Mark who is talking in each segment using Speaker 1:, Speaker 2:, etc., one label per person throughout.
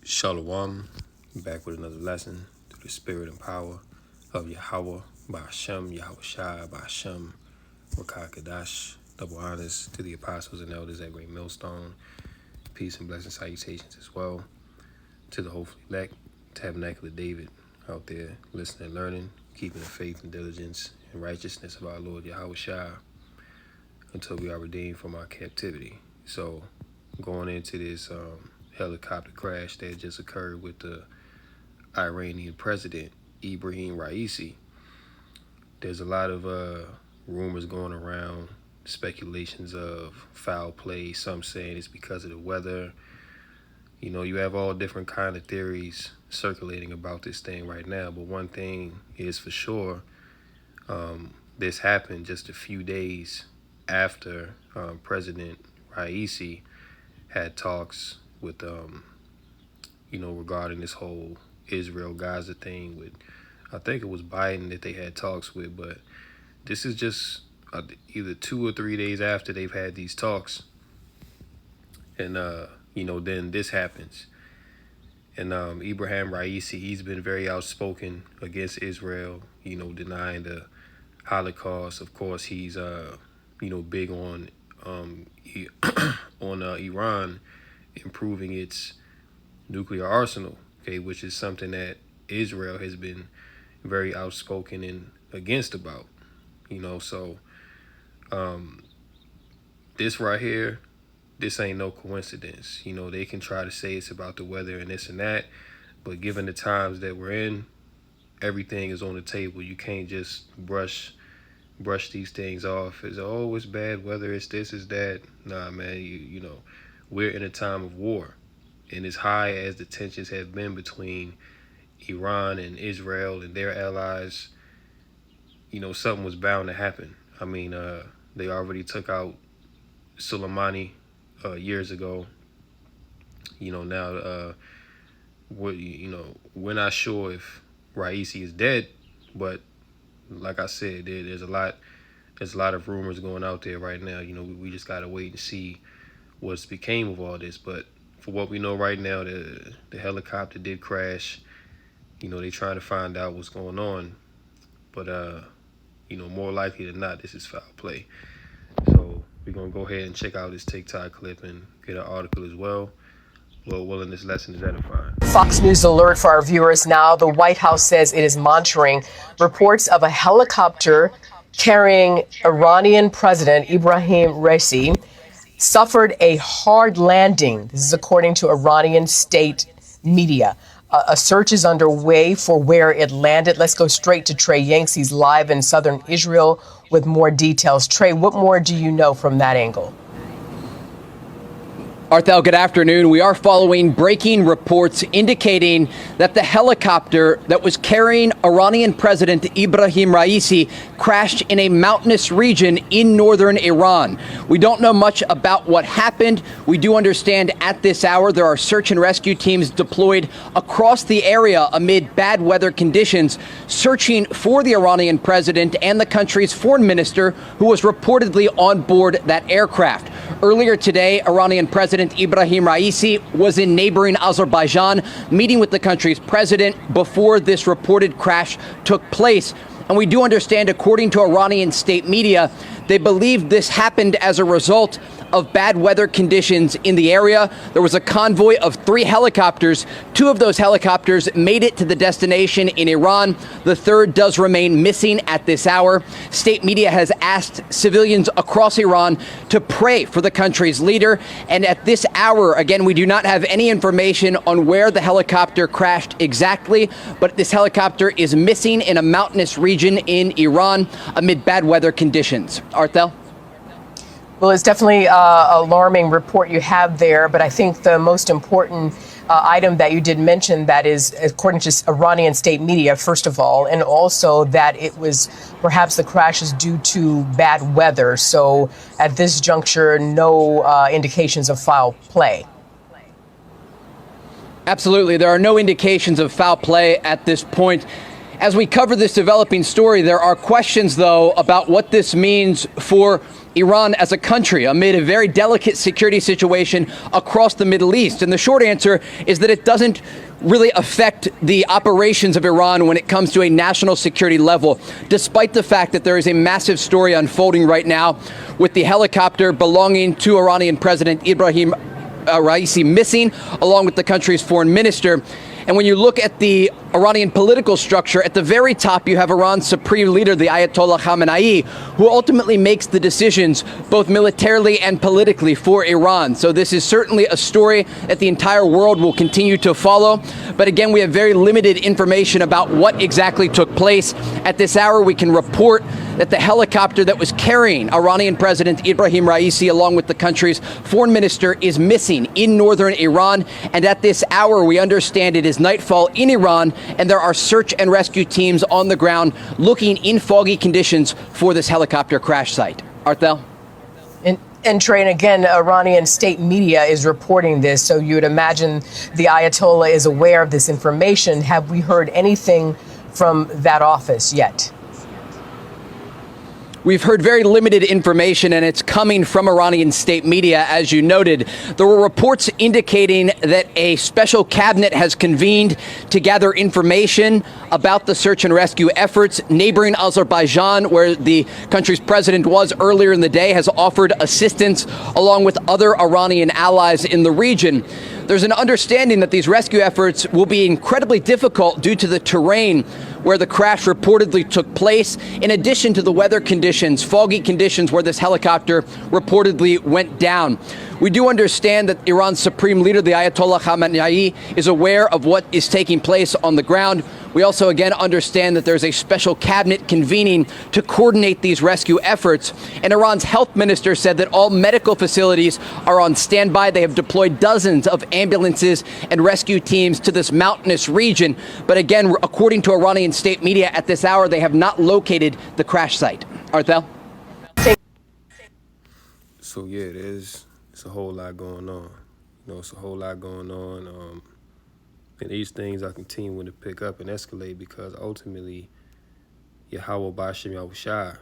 Speaker 1: Shalom, back with another lesson through the spirit and power of Yahweh, Ba'ashem, Yahweh Shai, Ba'ashem, Rakah Kadash. Double honors to the apostles and elders at Great Millstone. Peace and blessing salutations as well to the hopefully elect, Tabernacle of David out there listening and learning, keeping the faith and diligence and righteousness of our Lord Yahweh Shai until we are redeemed from our captivity. So going into this helicopter crash that just occurred with the Iranian president, Ibrahim Raisi. There's a lot of rumors going around, speculations of foul play, some saying it's because of the weather. You know, you have all different kind of theories circulating about this thing right now, but one thing is for sure, this happened just a few days after President Raisi had talks with, regarding this whole Israel-Gaza thing with, I think it was Biden that they had talks with, but this is just either 2 or 3 days after they've had these talks. And, then this happens. And Ibrahim Raisi, he's been very outspoken against Israel, denying the Holocaust. Of course, he's, big on Iran improving its nuclear arsenal, which is something that Israel has been very outspoken and against about, so this right here, this ain't no coincidence. They can try to say it's about the weather and this and that, but given the times that we're in, everything is on the table. You can't just brush these things off as, oh, it's bad weather, it's this, it's that. Nah, man, we're in a time of war. And as high as the tensions have been between Iran and Israel and their allies, something was bound to happen. I mean, they already took out Soleimani years ago. Now, we're not sure if Raisi is dead, but like I said, there's a lot of rumors going out there right now. We just gotta wait and see what's became of all this. But for what we know right now, the helicopter did crash. They trying to find out what's going on, but more likely than not, this is foul play. So we're gonna go ahead and check out this TikTok clip and get an article as well. Lord willing, this lesson is edifying.
Speaker 2: Fox News alert for our viewers now. The White House says it is monitoring reports of a helicopter carrying Iranian President Ibrahim Raisi suffered a hard landing. This is according to Iranian state media. A search is underway for where it landed. Let's go straight to Trey Yanks. He's live in southern Israel with more details. Trey, what more do you know from that angle?
Speaker 3: Arthel, good afternoon. We are following breaking reports indicating that the helicopter that was carrying Iranian President Ibrahim Raisi crashed in a mountainous region in northern Iran. We don't know much about what happened. We do understand at this hour there are search and rescue teams deployed across the area amid bad weather conditions, searching for the Iranian president and the country's foreign minister who was reportedly on board that aircraft. Earlier today, Iranian President Ibrahim Raisi was in neighboring Azerbaijan, meeting with the country's president before this reported crash took place. And we do understand, according to Iranian state media, they believe this happened as a result of bad weather conditions in the area. There was a convoy of 3 helicopters. 2 of those helicopters made it to the destination in Iran. The third does remain missing at this hour. State media has asked civilians across Iran to pray for the country's leader. And at this hour, again, we do not have any information on where the helicopter crashed exactly, but this helicopter is missing in a mountainous region in Iran amid bad weather conditions. Arthel?
Speaker 2: Well, it's definitely an alarming report you have there, but I think the most important item that you did mention, that is, according to Iranian state media, first of all, and also that it was perhaps the crash is due to bad weather. So at this juncture, no indications of foul play.
Speaker 3: Absolutely. There are no indications of foul play at this point. As we cover this developing story, there are questions, though, about what this means for Iran as a country amid a very delicate security situation across the Middle East? And the short answer is that it doesn't really affect the operations of Iran when it comes to a national security level, despite the fact that there is a massive story unfolding right now with the helicopter belonging to Iranian President Ibrahim Raisi missing, along with the country's foreign minister. And when you look at the Iranian political structure, at the very top, you have Iran's supreme leader, the Ayatollah Khamenei, who ultimately makes the decisions both militarily and politically for Iran. So this is certainly a story that the entire world will continue to follow. But again, we have very limited information about what exactly took place. At this hour, we can report that the helicopter that was carrying Iranian President Ibrahim Raisi, along with the country's foreign minister, is missing in northern Iran. And at this hour, we understand it is nightfall in Iran, and there are search and rescue teams on the ground looking in foggy conditions for this helicopter crash site. Arthel?
Speaker 2: And Trey, and again, Iranian state media is reporting this, so you would imagine the Ayatollah is aware of this information. Have we heard anything from that office yet?
Speaker 3: We've heard very limited information, and it's coming from Iranian state media, as you noted. There were reports indicating that a special cabinet has convened to gather information about the search and rescue efforts. Neighboring Azerbaijan, where the country's president was earlier in the day, has offered assistance along with other Iranian allies in the region. There's an understanding that these rescue efforts will be incredibly difficult due to the terrain where the crash reportedly took place, in addition to the weather conditions, foggy conditions where this helicopter reportedly went down. We do understand that Iran's supreme leader, the Ayatollah Khamenei, is aware of what is taking place on the ground. We also, again, understand that there's a special cabinet convening to coordinate these rescue efforts. And Iran's health minister said that all medical facilities are on standby. They have deployed dozens of ambulances and rescue teams to this mountainous region. But again, according to Iranian state media, at this hour, they have not located the crash site. Arthel?
Speaker 1: So, yeah, it's a whole lot going on. It's a whole lot going on. And these things are continuing to pick up and escalate because ultimately, Yahweh Ba'ashem Yahushua,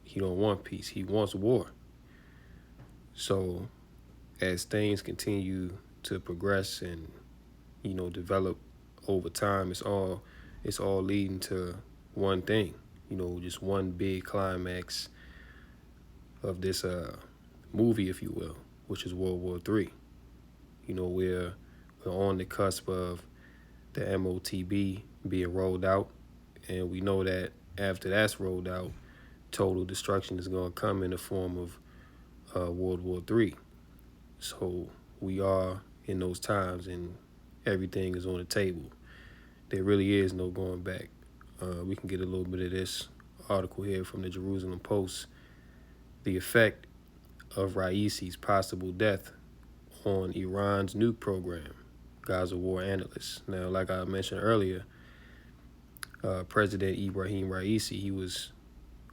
Speaker 1: he don't want peace. He wants war. So as things continue to progress and, develop over time, it's all leading to one thing, just one big climax of this movie, if you will, which is World War III. We're on the cusp of the MOTB being rolled out, and we know that after that's rolled out, total destruction is going to come in the form of World War III. So we are in those times, and everything is on the table. There really is no going back. We can get a little bit of this article here from the Jerusalem Post. The effect of Raisi's possible death on Iran's nuke program. Gaza war analyst. Now, like I mentioned earlier, President Ibrahim Raisi, he was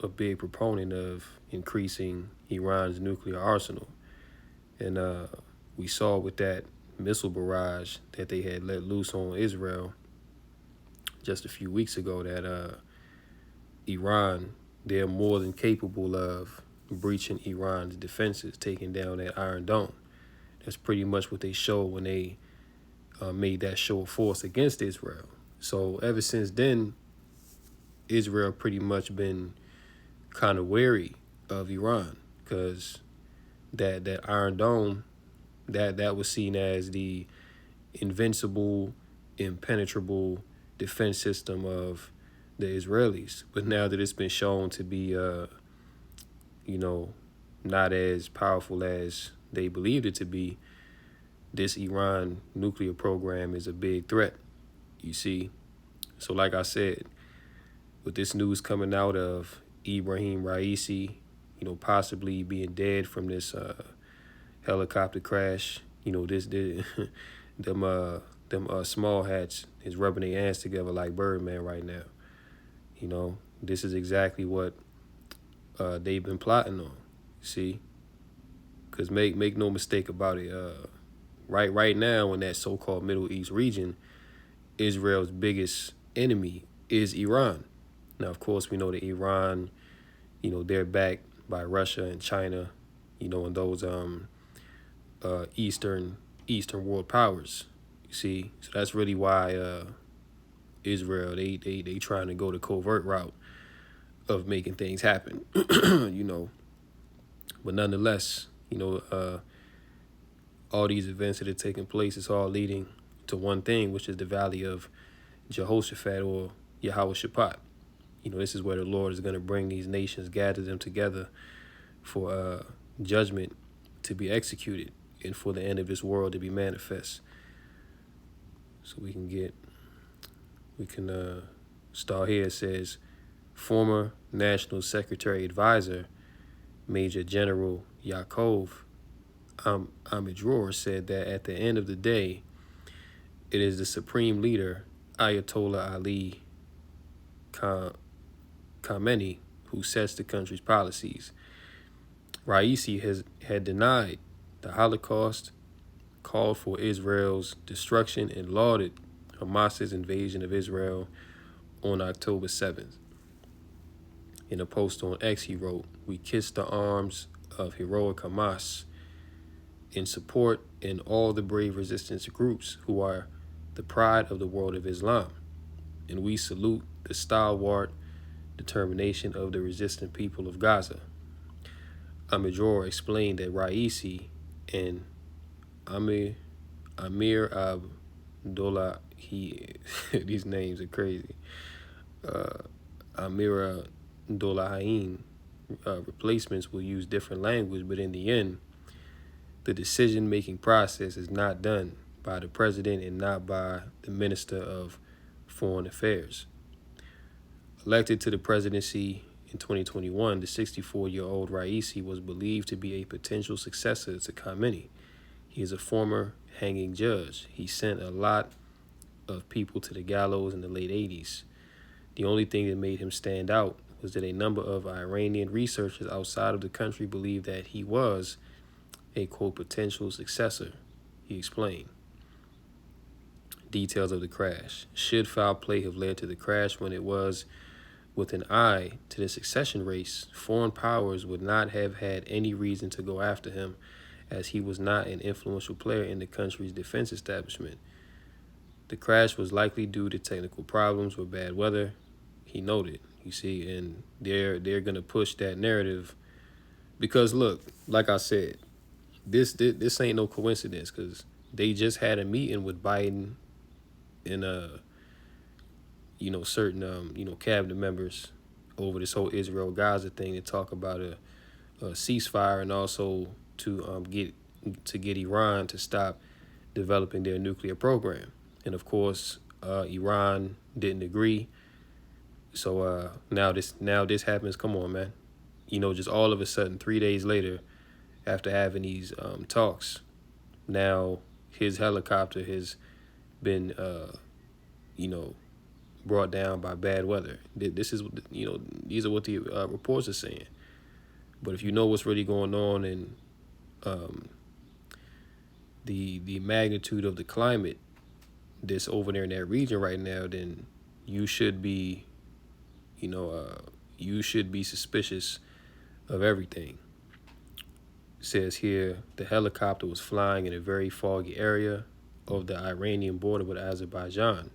Speaker 1: a big proponent of increasing Iran's nuclear arsenal. And we saw with that missile barrage that they had let loose on Israel just a few weeks ago that Iran, they're more than capable of breaching Iran's defenses, taking down that Iron Dome. That's pretty much what they showed when they made that show of force against Israel. So ever since then, Israel pretty much been kind of wary of Iran because that Iron Dome, that was seen as the invincible, impenetrable defense system of the Israelis. But now that it's been shown to be, not as powerful as they believed it to be, this Iran nuclear program is a big threat, you see. So like I said, with this news coming out of Ibrahim Raisi, possibly being dead from this helicopter crash, them small hats is rubbing their hands together like Birdman right now. This is exactly what they've been plotting on, see. Because make no mistake about it, right now in that so-called Middle East region, Israel's biggest enemy is Iran. Now, of course, we know that Iran, they're backed by Russia and China, and those Eastern world powers. You see, so that's really why Israel they trying to go the covert route of making things happen. But nonetheless, all these events that are taking place, it's all leading to one thing, which is the valley of Jehoshaphat, or Yahweh Shaphat. This is where the Lord is going to bring these nations, gather them together for judgment to be executed and for the end of this world to be manifest. So we can start here. It says, former National Secretary Advisor Major General Yaakov Amidror said that at the end of the day, it is the supreme leader, Ayatollah Ali Khamenei, who sets the country's policies. Raisi had denied the Holocaust, called for Israel's destruction, and lauded Hamas's invasion of Israel on October 7th. In a post on X, he wrote, "We kiss the arms of heroic Hamas in support in all the brave resistance groups who are the pride of the world of Islam, and we salute the stalwart determination of the resistant people of Gaza." Amidror explained that Raisi and Amir Abdullah, these names are crazy, Amir Abdullahian replacements will use different language, but in the end, the decision-making process is not done by the president and not by the Minister of Foreign Affairs. Elected to the presidency in 2021, the 64-year-old Raisi was believed to be a potential successor to Khamenei. He is a former hanging judge. He sent a lot of people to the gallows in the late 80s. The only thing that made him stand out was that a number of Iranian researchers outside of the country believed that he was a, quote, potential successor, he explained. Details of the crash. Should foul play have led to the crash when it was with an eye to the succession race, foreign powers would not have had any reason to go after him, as he was not an influential player in the country's defense establishment. The crash was likely due to technical problems or bad weather, he noted. You see, and they're going to push that narrative because, look, like I said, this ain't no coincidence, because they just had a meeting with Biden and certain cabinet members over this whole Israel-Gaza thing to talk about a ceasefire, and also to get Iran to stop developing their nuclear program. And of course, Iran didn't agree. So now this happens. Come on, man. Just all of a sudden, 3 days later, after having these talks, now his helicopter has been brought down by bad weather. This is these are what the reports are saying. But if you know what's really going on and the magnitude of the climate that's over there in that region right now, then you should be suspicious of everything. It says here the helicopter was flying in a very foggy area of the Iranian border with Azerbaijan.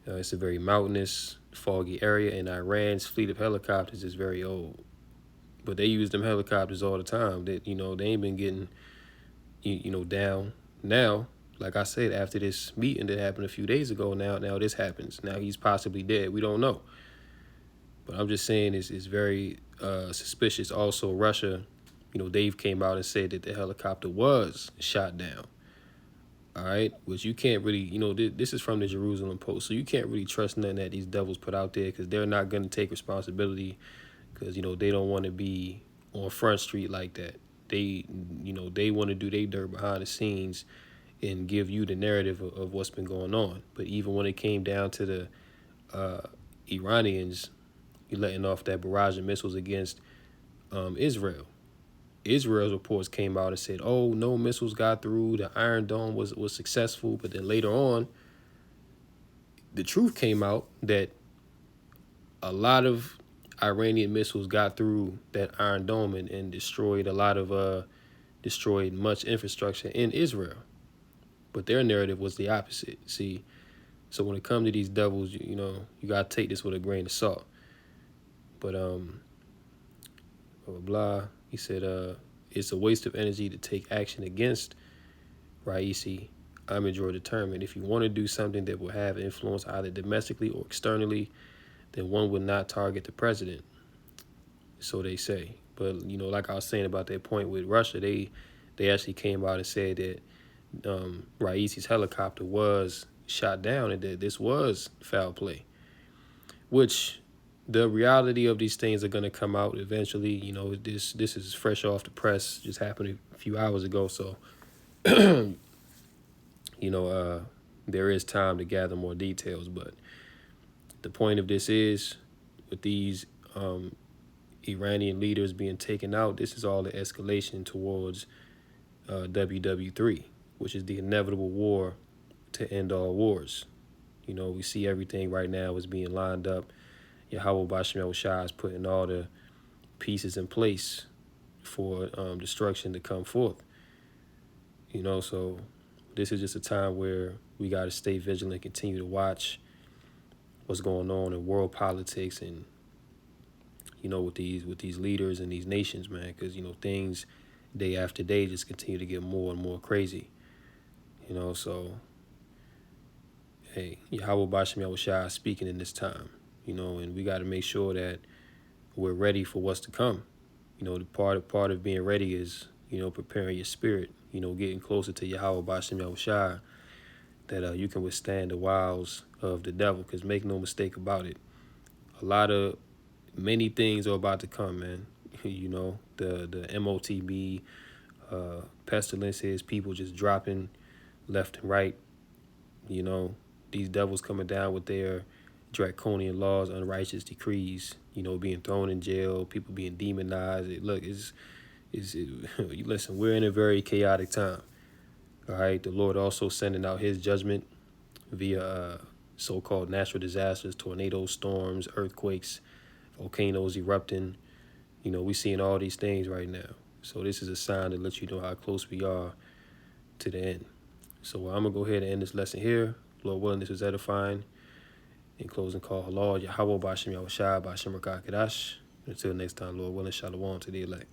Speaker 1: It's a very mountainous, foggy area, and Iran's fleet of helicopters is very old. But they use them helicopters all the time. That they ain't been getting down. Now, like I said, after this meeting that happened a few days ago, now this happens. Now he's possibly dead. We don't know. But I'm just saying it's very suspicious. Also, Russia, they've came out and said that the helicopter was shot down. All right, which you can't really, this is from the Jerusalem Post, so you can't really trust nothing that these devils put out there, because they're not going to take responsibility, because, they don't want to be on Front Street like that. They want to do their dirt behind the scenes and give you the narrative of what's been going on. But even when it came down to the Iranians letting off that barrage of missiles against Israel, Israel's reports came out and said, oh, no missiles got through, the Iron Dome was successful. But then later on, the truth came out that a lot of Iranian missiles got through that Iron Dome and destroyed destroyed much infrastructure in Israel. But their narrative was the opposite. See, so when it comes to these devils, you you gotta take this with a grain of salt. But blah blah blah. He said, it's a waste of energy to take action against Raisi. I'm determined. If you want to do something that will have influence either domestically or externally, then one would not target the president. So they say. But like I was saying about that point with Russia, they actually came out and said that Raisi's helicopter was shot down and that this was foul play. Which the reality of these things are going to come out eventually. This is fresh off the press, just happened a few hours ago. So, there is time to gather more details. But the point of this is, with these Iranian leaders being taken out, this is all the escalation towards WW3, which is the inevitable war to end all wars. We see everything right now is being lined up. Yahweh Bashem Shah is putting all the pieces in place for destruction to come forth. So this is just a time where we got to stay vigilant, continue to watch what's going on in world politics and, with these leaders and these nations, man, because, things day after day just continue to get more and more crazy. So, hey, Yahweh Bashem Shah is speaking in this time. And we got to make sure that we're ready for what's to come. The part of being ready is, preparing your spirit, getting closer to Yahweh Bashem Yahushua, that you can withstand the wiles of the devil. Because make no mistake about it, many things are about to come, man. The MOTB, pestilences, people just dropping left and right. These devils coming down with their draconian laws, unrighteous decrees, being thrown in jail, people being demonized. Listen, we're in a very chaotic time. All right. The Lord also sending out his judgment via so-called natural disasters, tornadoes, storms, earthquakes, volcanoes erupting. We're seeing all these things right now. So this is a sign to let you know how close we are to the end. So I'm going to go ahead and end this lesson here. Lord willing, this was edifying. In closing, call halal, Yahweh Bashem Yahushua Bashem Rakakadash. Until next time, Lord willing, shalom to the elect.